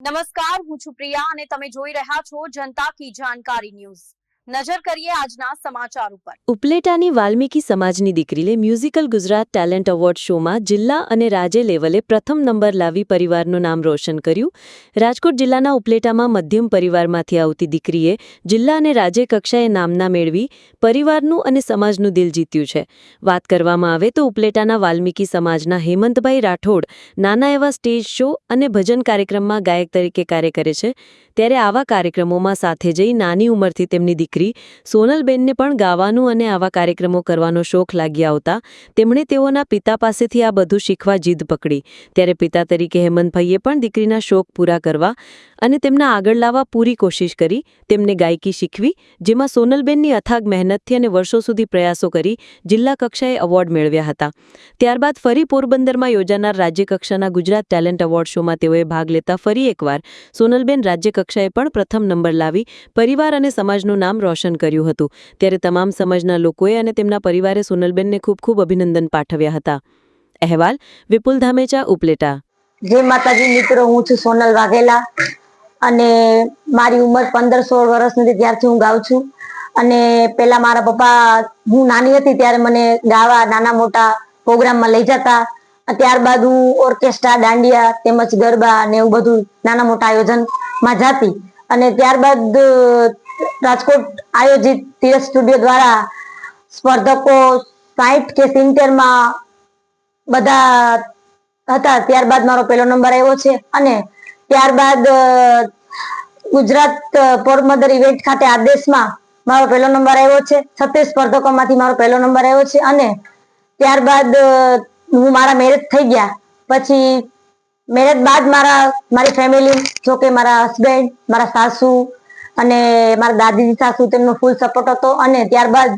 નમસ્કાર, હું છું પ્રિયા અને તમે જોઈ રહ્યા છો જનતા કી જાણકારી ન્યૂઝ। નજર કરીએ આજના સમાચાર ઉપર। ઉપલેટાની વાલ્મીકી સમાજની દીકરીએ મ્યુઝિકલ ગુજરાત ટેલેન્ટ એવોર્ડ શોમાં જિલ્લા અને રાજ્ય લેવલે પ્રથમ નંબર લાવી પરિવારનું નામ રોશન કર્યું। રાજકોટ જિલ્લાના ઉપલેટામાં મધ્યમ પરિવારમાંથી આવતી દીકરીએ જિલ્લા અને રાજ્ય કક્ષાએ નામના મેળવી પરિવારનું અને સમાજનું દિલ જીત્યું છે। વાત કરવામાં આવે તો ઉપલેટાના વાલ્મીકી સમાજના હેમંતભાઈ રાઠોડ નાના એવા સ્ટેજ શો અને ભજન કાર્યક્રમમાં ગાયક તરીકે કાર્ય કરે છે। ત્યારે આવા કાર્યક્રમોમાં સાથે જઈ નાની ઉંમરથી તેમની દીકરી સોનલબેનને પણ ગાવાનું અને આવા કાર્યક્રમો કરવાનો શોખ લાગી આવતા તેમણે તેઓના પિતા પાસેથી આ બધું શીખવા જીદ પકડી। ત્યારે પિતા તરીકે હેમંતભાઈએ પણ દીકરીના શોખ પૂરા કરવા અને તેમના આગળ લાવવા પૂરી કોશિશ કરી। તેમને ગાયકી શીખવી, જેમાં સોનલબેનની અથાગ મહેનતથી અને વર્ષો સુધી પ્રયાસો કરી જિલ્લા કક્ષાએ એવોર્ડ મેળવ્યા હતા। ત્યારબાદ ફરી પોરબંદરમાં યોજાનાર રાજ્યકક્ષાના ગુજરાત ટેલેન્ટ એવોર્ડ શોમાં તેઓએ ભાગ લેતા ફરી એકવાર સોનલબેન રાજ્યકક્ષાએ પણ પ્રથમ નંબર લાવી પરિવાર અને સમાજનું નામ રોશન કર્યું હતું। ત્યારે તમામ સમાજના લોકોએ અને તેમના પરિવારે સોનલબેનને ખૂબ ખૂબ અભિનંદન પાઠવ્યા હતા। અહેવાલ વિપુલ ધામેચા, ઉપલેટા। જય માતાજી મિત્રો, હું છું સોનલ વાઘેલા અને મારી ઉંમર 15-16 વર્ષની ત્યારથી હું ગાઉં છું। અને પહેલા મારા પપ્પા, હું નાની હતી ત્યારે મને ગાવા નાના મોટા પ્રોગ્રામમાં લઈ જતા। ત્યારબાદ હું ઓર્કેસ્ટ્રા, દાંડિયા તેમજ ગરબા અને એવું બધું નાના મોટા આયોજનમાં જાતી। અને ત્યારબાદ રાજકોટ આયોજિત તીરથ સ્ટુડિયો દ્વારા સ્પર્ધકો 60 કે 70 બધા હતા। ત્યારબાદ મારો પહેલો નંબર આવ્યો છે અને ત્યારબાદ ગુજરાત પોરબંદર ઇવેન્ટ ખાતે આદેશમાં મારો પહેલો નંબર આવ્યો છે। 36 સ્પર્ધકોમાંથી મારો પહેલો નંબર આવ્યો છે। અને ત્યારબાદ હું મારા મેરેજ થઈ ગયા પછી મેરેજ બાદ મારી ફેમિલી, જો કે મારા હસબન્ડ, મારા સાસુ અને મારા દાદીજી સાસુ, તેમનો ફૂલ સપોર્ટ હતો। અને ત્યારબાદ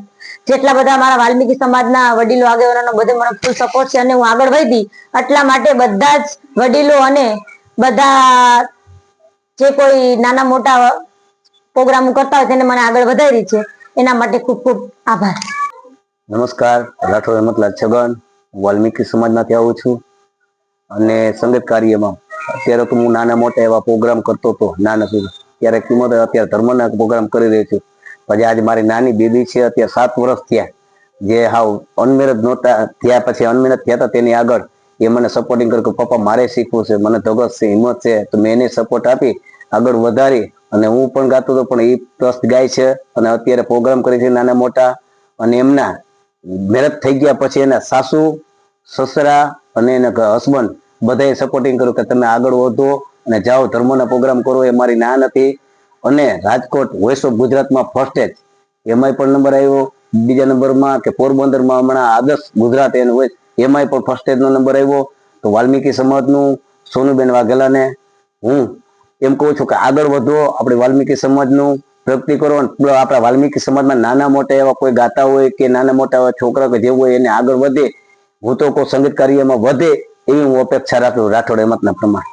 જેટલા બધા મારા વાલ્મીકી સમાજના વડીલો આગેવાનો બધે મારો ફૂલ સપોર્ટ છે અને હું આગળ વધી એટલા માટે બધા જ વડીલો અને બધા જે કોઈ નાના મોટા પ્રોગ્રામ કરતા હોય તેને મને આગળ વધારી છે, એના માટે ખૂબ ખૂબ આભાર। નમસ્કાર, રાઠોડ હેમંતલાલ છગન, વાલ્મીકી સમાજમાંથી આવું છું અને સંગીત કાર્યમાં અત્યારે તો હું નાના મોટા એવા પ્રોગ્રામ કરતો હતો નાના સુધી, ત્યારે કિંમત અત્યારે ધર્મના પ્રોગ્રામ કરી રહ્યો છું। પછી આજે મારી નાની બેબી છે, અત્યારે 7 વર્ષ થયા, જે હાવ અનમેરેજ નહોતા થયા, પછી અનમેરેજ થયા હતા તેની આગળ એ મને સપોર્ટિંગ કર્યું કે પપ્પા મારે શીખવું છે, મને ધગસ છે, હિંમત છે, તો મેં એને સપોર્ટ આપી આગળ વધારી અને હું પણ ગાતો હતો પણ એ પ્લસ ગાય છે અને અત્યારે પ્રોગ્રામ કરે છે નાના મોટા। અને એમના મેરેજ થઈ ગયા પછી એના સાસુ, સસરા અને એના હસબન્ડ બધાએ સપોર્ટિંગ કર્યું કે તમે આગળ વધો અને જાઓ, ધર્મના પ્રોગ્રામ કરો, એ મારી ના નથી। અને રાજકોટ વોઇસ ઓફ ગુજરાતમાં ફર્સ્ટ એમાંય પણ નંબર આવ્યો। બીજા નંબરમાં કે પોરબંદરમાં હમણાં આદર્શ ગુજરાત એનું હોય એમાંય પણ ફર્સ્ટ નો નંબર આવ્યો। તો વાલ્મીકી સમાજનું સોનુબેન વાઘેલાને હું એમ કહું છું કે આગળ વધો, આપણે વાલ્મીકી સમાજનું પ્રગતિ કરો। આપણા વાલ્મીકી સમાજમાં નાના મોટા એવા કોઈ ગાતા હોય કે નાના મોટા એવા છોકરા કે જેવું હોય એને આગળ વધે, હું તો કોઈ સંગીત કાર્યમાં વધે એવી હું અપેક્ષા રાખું રાઠોડ હેમંતના પ્રમાણે।